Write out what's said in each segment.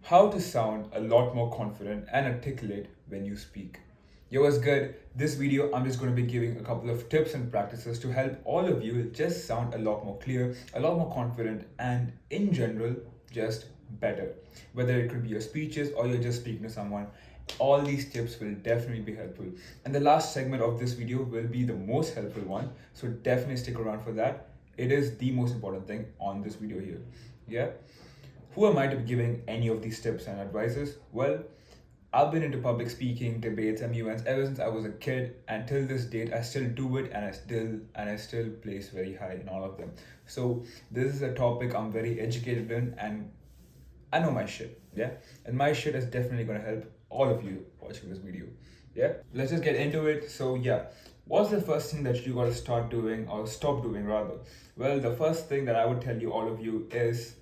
How to sound a lot more confident and articulate when you speak. Yo, what's good? This video, I'm just going to be giving a couple of tips and practices to help all of you just sound a lot more clear, a lot more confident, and in general, just better. Whether it could be your speeches or you're just speaking to someone, all these tips will definitely be helpful. And the last segment of this video will be the most helpful one, so definitely stick around for that. It is the most important thing on this video here. Yeah. Who am I to be giving any of these tips and advices? Well, I've been into public speaking, debates, MUNs ever since I was a kid, and till this date, I still do it, and I still place very high in all of them. So this is a topic I'm very educated in, and I know my shit. Yeah, and my shit is definitely gonna help all of you watching this video. Yeah, let's just get into it. So yeah, what's the first thing that you gotta start doing or stop doing rather? Well, the first thing that I would tell you all of you is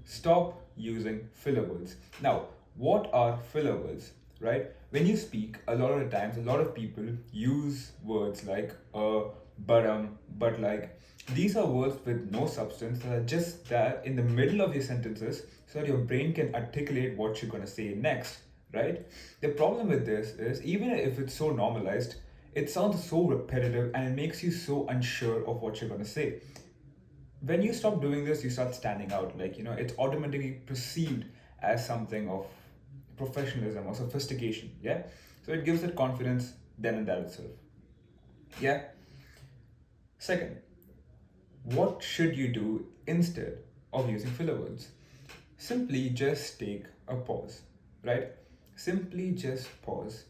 stop using filler words. Now, what are filler words, right? When you speak, a lot of the times, a lot of people use words like but like. These are words with no substance that are just there in the middle of your sentences so that your brain can articulate what you're going to say next, right? The problem with this is even if it's so normalized, it sounds so repetitive and it makes you so unsure of what you're going to say. When you stop doing this, you start standing out. Like, it's automatically perceived as something of professionalism or sophistication. Yeah. So it gives it confidence then and that itself. Yeah. Second, what should you do instead of using filler words? Simply just take a pause, right? Simply just pause,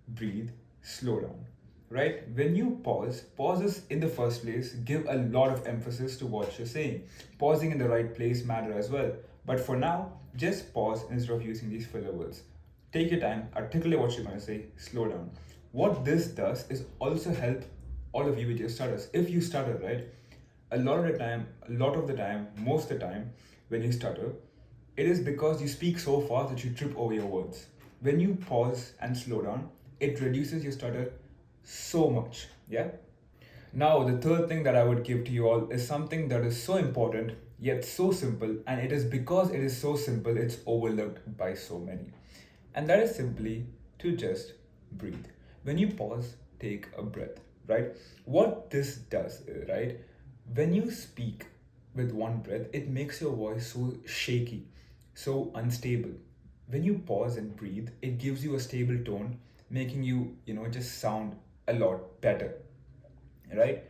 breathe, slow down, right? When you pause, pauses in the first place give a lot of emphasis to what you're saying. Pausing in the right place matter as well. But for now, just pause instead of using these filler words. Take your time, articulate what you're going to say, slow down. What this does is also help all of you with your stutters. If you stutter, right, most of the time, when you stutter, it is because you speak so fast that you trip over your words. When you pause and slow down, it reduces your stutter so much. Yeah. Now, the third thing that I would give to you all is something that is so important yet so simple, and it is because it is so simple, it's overlooked by so many. And that is simply to just breathe. When you pause, take a breath, right? What this does, right? When you speak with one breath, it makes your voice so shaky, so unstable. When you pause and breathe, it gives you a stable tone, making you, just sound a lot better, right?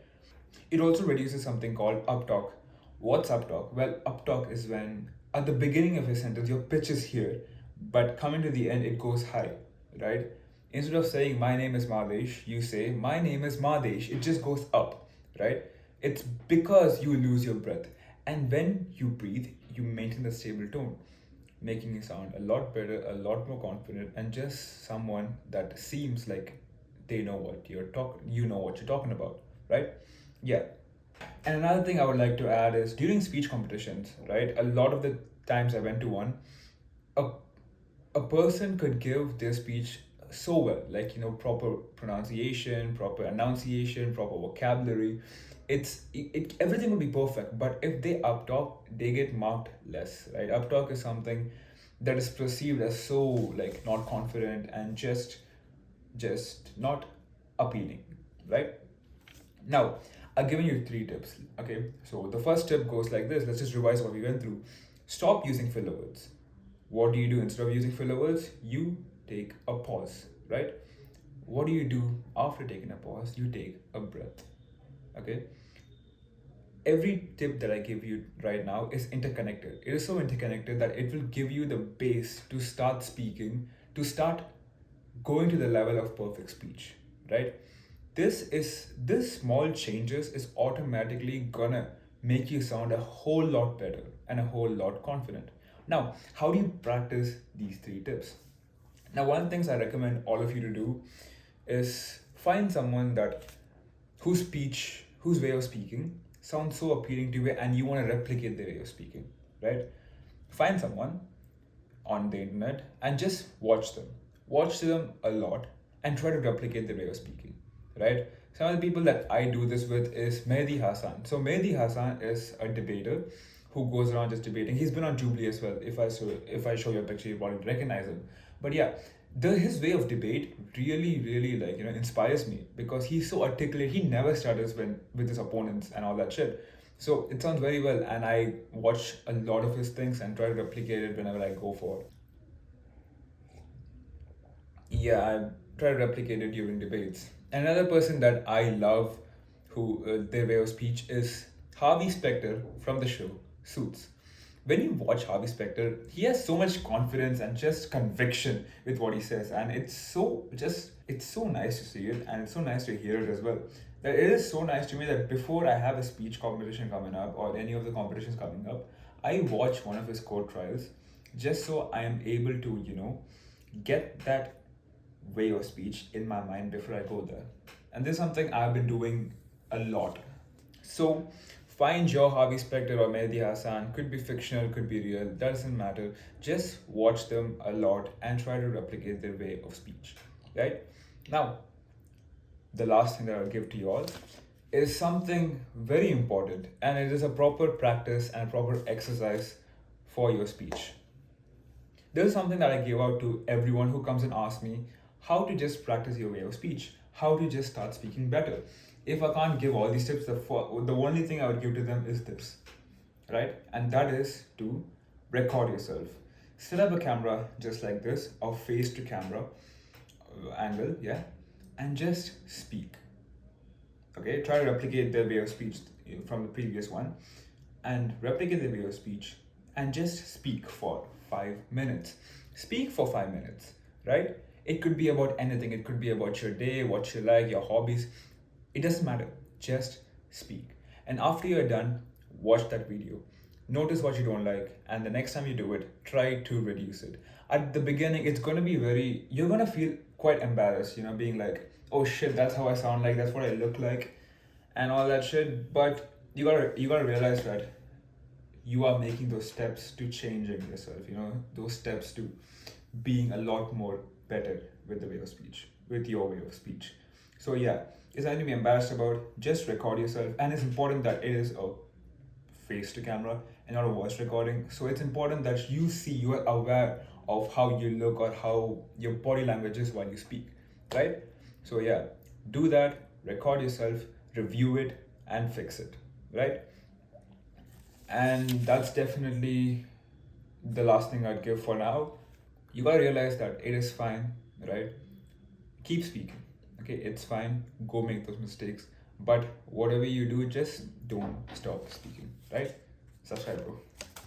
It also reduces something called uptalk. What's uptalk? Well, uptalk is when at the beginning of a sentence your pitch is here, but coming to the end it goes high, right? Instead of saying my name is Madesh, you say my name is Madesh. It just goes up, right? It's because you lose your breath. And when you breathe, you maintain the stable tone, making you sound a lot better, a lot more confident, and just someone that seems like they know what you know what you're talking about, right? Yeah. And another thing I would like to add is during speech competitions, right? A lot of the times I went to one, a, a person could give their speech so well, like, proper pronunciation, proper enunciation, proper vocabulary. Everything would be perfect, but if they uptalk, they get marked less, right? Uptalk is something that is perceived as so like not confident and just not appealing, right? Now, I've given you three tips. Okay, so the first tip goes like this. Let's just revise what we went through. Stop using filler words. What do you do instead of using filler words? You take a pause, right? What do you do after taking a pause? You take a breath. Okay, every tip that I give you right now is interconnected. It is so interconnected that it will give you the base to start speaking, to start going to the level of perfect speech, right? This small changes is automatically gonna make you sound a whole lot better and a whole lot confident. Now, how do you practice these three tips? Now, one of the things I recommend all of you to do is find someone that whose way of speaking sounds so appealing to you and you want to replicate their way of speaking, right? Find someone on the internet and just watch them. Watch them a lot and try to replicate their way of speaking, right? Some of the people that I do this with is Mehdi Hassan. So Mehdi Hassan is a debater who goes around just debating. He's been on Jubilee as well. If I show you a picture, you probably recognize him. But yeah, his way of debate really like inspires me because he's so articulate. He never stutters when with his opponents and all that shit. So it sounds very well, and I watch a lot of his things and try to replicate it whenever I go for. Yeah, I try to replicate it during debates. Another person that I love, who their way of speech is Harvey Specter from the show Suits. When you watch Harvey Specter, he has so much confidence and just conviction with what he says, and it's so nice to see it, and it's so nice to hear it as well. That it is so nice to me that before I have a speech competition coming up or any of the competitions coming up, I watch one of his court trials just so I am able to get that way of speech in my mind before I go there. And this is something I've been doing a lot. So find your Harvey Specter or Mehdi Hassan, could be fictional, could be real, doesn't matter. Just watch them a lot and try to replicate their way of speech. Right? Now, the last thing that I'll give to you all is something very important, and it is a proper practice and proper exercise for your speech. This is something that I give out to everyone who comes and asks me how to just practice your way of speech, how to just start speaking better. If I can't give all these tips, the only thing I would give to them is this, right? And that is to record yourself. Set up a camera just like this, or face to camera angle, yeah, and just speak. Okay, try to replicate their way of speech from the previous one, and replicate their way of speech, and just speak for 5 minutes. Speak for 5 minutes, right? It could be about anything. It could be about your day, what you like, your hobbies. It doesn't matter. Just speak. And after you're done, watch that video. Notice what you don't like, and the next time you do it, try to reduce it. At the beginning, it's going to be you're going to feel quite embarrassed, being like, oh shit, that's how I sound like, that's what I look like, and all that shit. But you gotta realize that you are making those steps to changing yourself, those steps to being a lot more better with the way of speech, with your way of speech. So yeah, it's nothing to be embarrassed about. Just record yourself, and it's important that it is a face to camera and not a voice recording. So it's important that you are aware of how you look or how your body language is while you speak, right? So yeah, do that, record yourself, review it, and fix it, right? And that's definitely the last thing I'd give for now. You gotta realize that it is fine, right? Keep speaking, okay? It's fine. Go make those mistakes, but whatever you do, just don't stop speaking, right? Subscribe, bro.